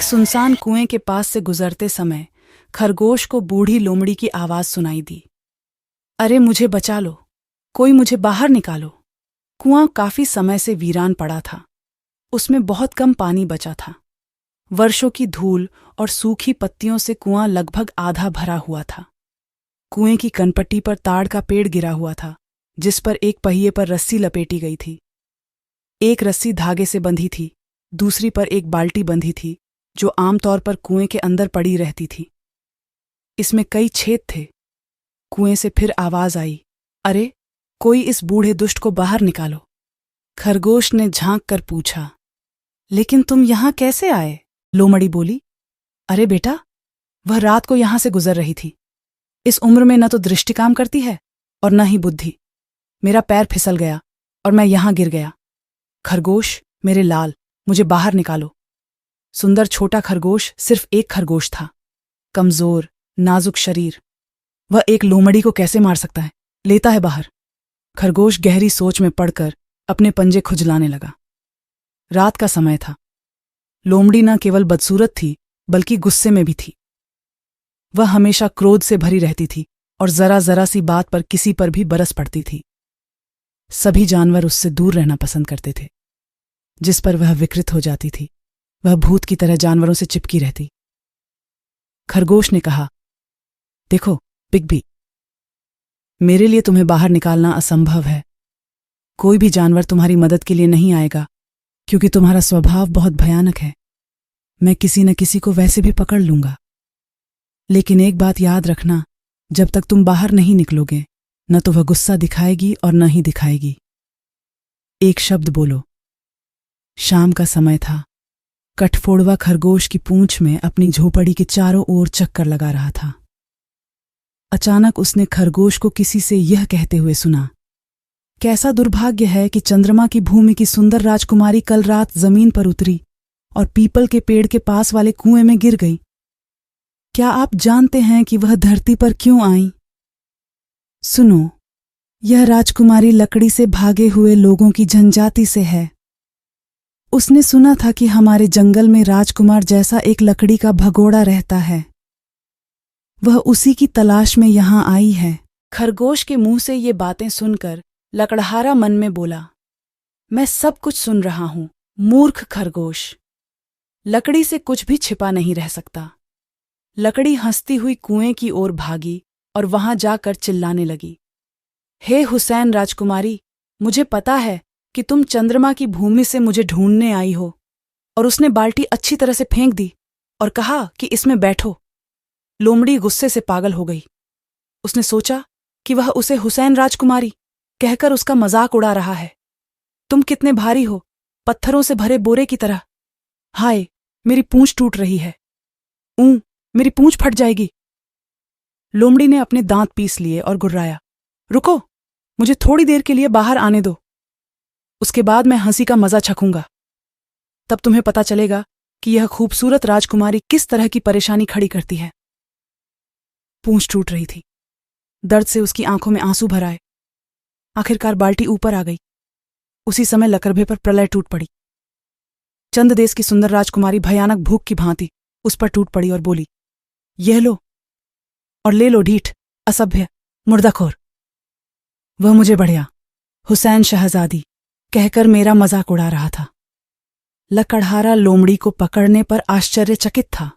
एक सुनसान कुएं के पास से गुजरते समय खरगोश को बूढ़ी लोमड़ी की आवाज सुनाई दी। अरे मुझे बचा लो, कोई मुझे बाहर निकालो। कुआं काफी समय से वीरान पड़ा था। उसमें बहुत कम पानी बचा था। वर्षों की धूल और सूखी पत्तियों से कुआं लगभग आधा भरा हुआ था। कुएं की कनपट्टी पर ताड़ का पेड़ गिरा हुआ था, जिस पर एक पहिए पर रस्सी लपेटी गई थी। एक रस्सी धागे से बंधी थी, दूसरी पर एक बाल्टी बंधी थी जो आमतौर पर कुएं के अंदर पड़ी रहती थी। इसमें कई छेद थे। कुएं से फिर आवाज आई, अरे कोई इस बूढ़े दुष्ट को बाहर निकालो। खरगोश ने झांक कर पूछा, लेकिन तुम यहां कैसे आए? लोमड़ी बोली, अरे बेटा, वह रात को यहां से गुजर रही थी। इस उम्र में न तो दृष्टि काम करती है और न ही बुद्धि। मेरा पैर फिसल गया और मैं यहां गिर गया। खरगोश, मेरे लाल, मुझे बाहर निकालो। सुंदर छोटा खरगोश सिर्फ एक खरगोश था, कमजोर, नाजुक शरीर। वह एक लोमड़ी को कैसे मार सकता है? लेता है बाहर। खरगोश गहरी सोच में पड़कर अपने पंजे खुजलाने लगा। रात का समय था। लोमड़ी न केवल बदसूरत थी बल्कि गुस्से में भी थी। वह हमेशा क्रोध से भरी रहती थी और जरा जरा सी बात पर किसी पर भी बरस पड़ती थी। सभी जानवर उससे दूर रहना पसंद करते थे। जिस पर वह विकृत हो जाती थी, वह भूत की तरह जानवरों से चिपकी रहती। खरगोश ने कहा, देखो बिग, मेरे लिए तुम्हें बाहर निकालना असंभव है। कोई भी जानवर तुम्हारी मदद के लिए नहीं आएगा, क्योंकि तुम्हारा स्वभाव बहुत भयानक है। मैं किसी न किसी को वैसे भी पकड़ लूंगा। लेकिन एक बात याद रखना, जब तक तुम बाहर नहीं निकलोगे, न तो वह गुस्सा दिखाएगी और न ही दिखाएगी। एक शब्द बोलो। शाम का समय था। कठफोड़वा खरगोश की पूंछ में अपनी झोपड़ी के चारों ओर चक्कर लगा रहा था। अचानक उसने खरगोश को किसी से यह कहते हुए सुना, कैसा दुर्भाग्य है कि चंद्रमा की भूमि की सुंदर राजकुमारी कल रात जमीन पर उतरी और पीपल के पेड़ के पास वाले कुएं में गिर गई। क्या आप जानते हैं कि वह धरती पर क्यों आई? सुनो, यह राजकुमारी लकड़ी से भागे हुए लोगों की जनजाति से है। उसने सुना था कि हमारे जंगल में राजकुमार जैसा एक लकड़ी का भगोड़ा रहता है। वह उसी की तलाश में यहां आई है। खरगोश के मुंह से ये बातें सुनकर लकड़हारा मन में बोला, मैं सब कुछ सुन रहा हूं, मूर्ख खरगोश। लकड़ी से कुछ भी छिपा नहीं रह सकता। लकड़ी हंसती हुई कुएं की ओर भागी और वहां जाकर चिल्लाने लगी, हे हुसैन राजकुमारी, मुझे पता है कि तुम चंद्रमा की भूमि से मुझे ढूंढने आई हो। और उसने बाल्टी अच्छी तरह से फेंक दी और कहा कि इसमें बैठो। लोमड़ी गुस्से से पागल हो गई। उसने सोचा कि वह उसे हुसैन राजकुमारी कहकर उसका मजाक उड़ा रहा है। तुम कितने भारी हो, पत्थरों से भरे बोरे की तरह। हाय, मेरी पूंछ टूट रही है। मेरी पूंछ फट जाएगी। लोमड़ी ने अपने दांत पीस लिए और गुर्राया, रुको, मुझे थोड़ी देर के लिए बाहर आने दो। उसके बाद मैं हंसी का मजा चखूंगा। तब तुम्हें पता चलेगा कि यह खूबसूरत राजकुमारी किस तरह की परेशानी खड़ी करती है। पूंछ टूट रही थी। दर्द से उसकी आंखों में आंसू भर आए। आखिरकार बाल्टी ऊपर आ गई। उसी समय लकड़भे पर प्रलय टूट पड़ी। चंद देश की सुंदर राजकुमारी भयानक भूख की भांति उस पर टूट पड़ी और बोली, यह लो और ले लो ढीठ, असभ्य, मुर्दाखोर। वह मुझे बढ़िया हुसैन शहजादी कहकर मेरा मजाक उड़ा रहा था। लकड़हारा लोमड़ी को पकड़ने पर आश्चर्यचकित था।